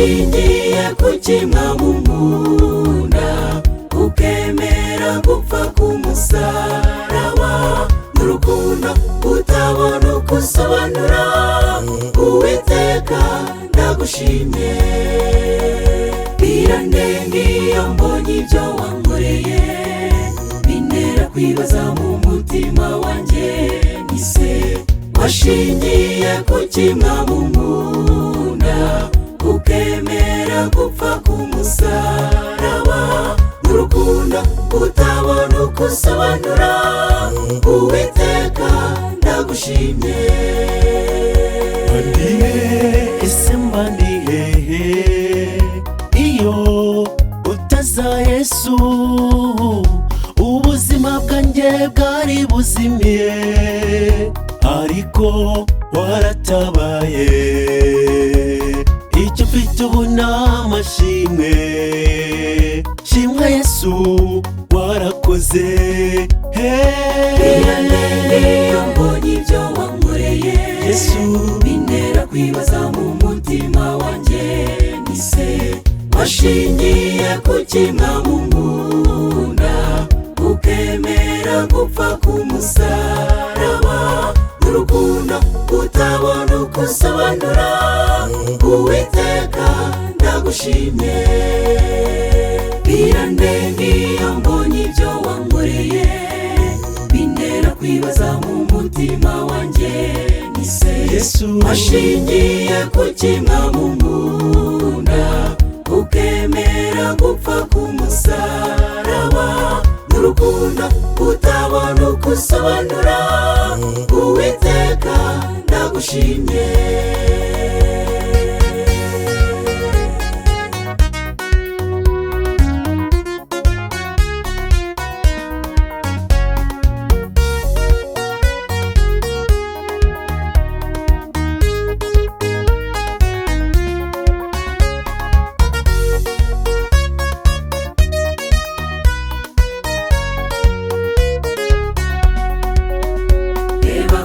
washingiye kuki mwamukunda ukemera gupfa k'umusaraba n'urukundo utabona uko usobanura. Uwiteka ndagushimye, birandenga iyo mbonye ibyo wankoreye, bintera kwibaza mu mutima wanjye nise washingiye kuki mwamukunda ukemera gupfa k'umusaraba n'urukundo utabona uko usobanura. Uwiteka ndagushimye. Ese mba ndi hehe iyo utaza Yesu? Ubuzima bwanjye bwari buzimiye, ariko waratabaye. Icyo mfite ubu ni amashimwe, shimwa Yesu warakoze. Iyo mbonye ibyo wankoreye Yesu, bintera kwibaza mu mutima wanjye nise washingiye kuki mwamukunda ukemera gupfa k'umusaraba n'urukundo utabona uko usobanura. Uwiteka ndagushimye, birandenga iyo mbonye ibyo wankoreye, bintera kwibaza mu mutima wanjye nise Yesu washingiye kuki mwamukunda ukemera gupfa k'umusaraba n'urukundo utabona uko usobanura. Uwiteka ndagushimye.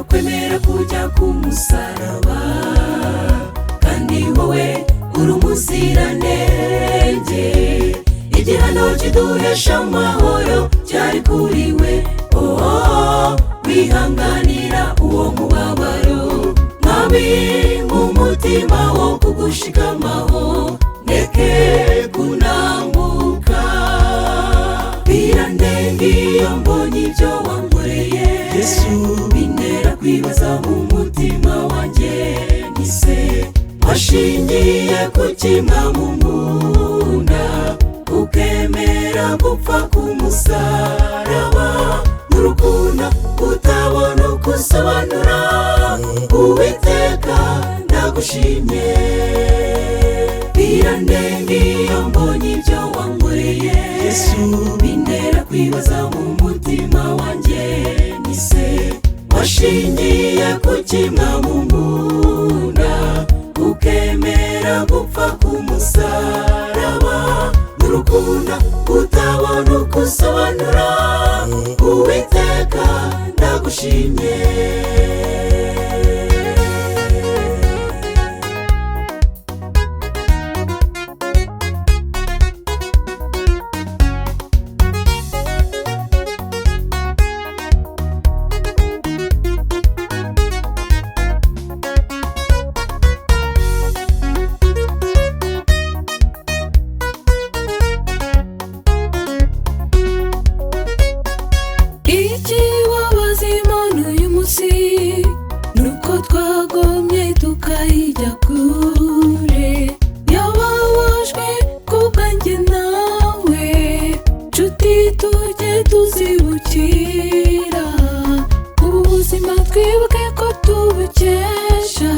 Kwemera kujya k'umusaraba kandi wowe uri umuziranenge, igihano kiduhesha amahoro cyari kuri we. Wihanganira uwo mubabaro mwami, umutima wo kugushikamaho ndeke kunambuka. Birandenga iyo mbonye ibyo wankoreye Yesu, bintera kwibaza mu mutima wanjye nise washingiye kuki mwamukunda ukemera gupfa k'umusaraba n'urukundo utabona uko usobanura. Uwiteka ndagushimye, birandenga iyo mbonye ibyo wankoreye Yesu, bintera kwibaza mu mutima wanjye nise washingiye kuki mwamukunda ukemera gupfa k'umusaraba n'urukundo utabona uko usobanura. Uwiteka ndagushimye. Ikibabaza Imana uyu munsi nuko twagomye tukayijya kure. Yababajwe kubwanjye nawe, nshuti tujye tuzibukira ubu buzima, twibuke ko tubukesha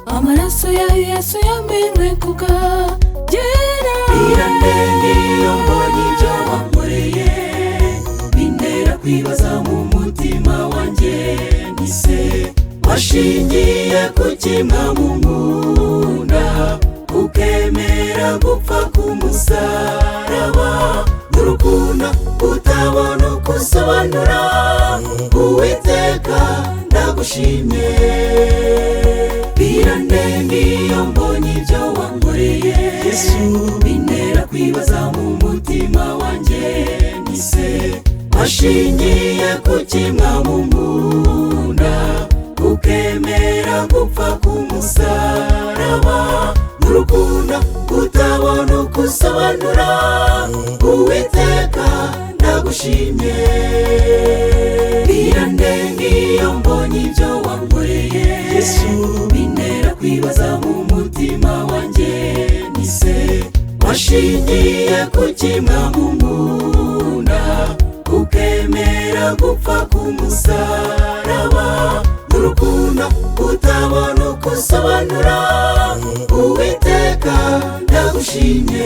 amaraso ya Yesu yamenwe kukagera. Birandenga iyo mbonye ibyo wankoreye, bintera kwibaza mu mutima wanjye nise washingiye kuki mwamukunda ukemera gupfa k'umusaraba n'urukundo utabona uko usobanura. Uwiteka ndagushimye, birandenga iyo mbonye ibyo wankoreye, Yesu. bintera kwibaza mu mutima wanjye nise washingiye kuki mwamukunda ukemera gupfa k'umusaraba n'urukundo utabona uko usobanura Uwiteka ndagushimye birandenga iyo mbonye ibyo wankoreye Yesu. bintera kwibaza mu mutima wanjye nise washingiye kuki mwamukunda ukemera gupfa k'umusaraba n'urukundo utabona uko usobanura Uwiteka ndagushimye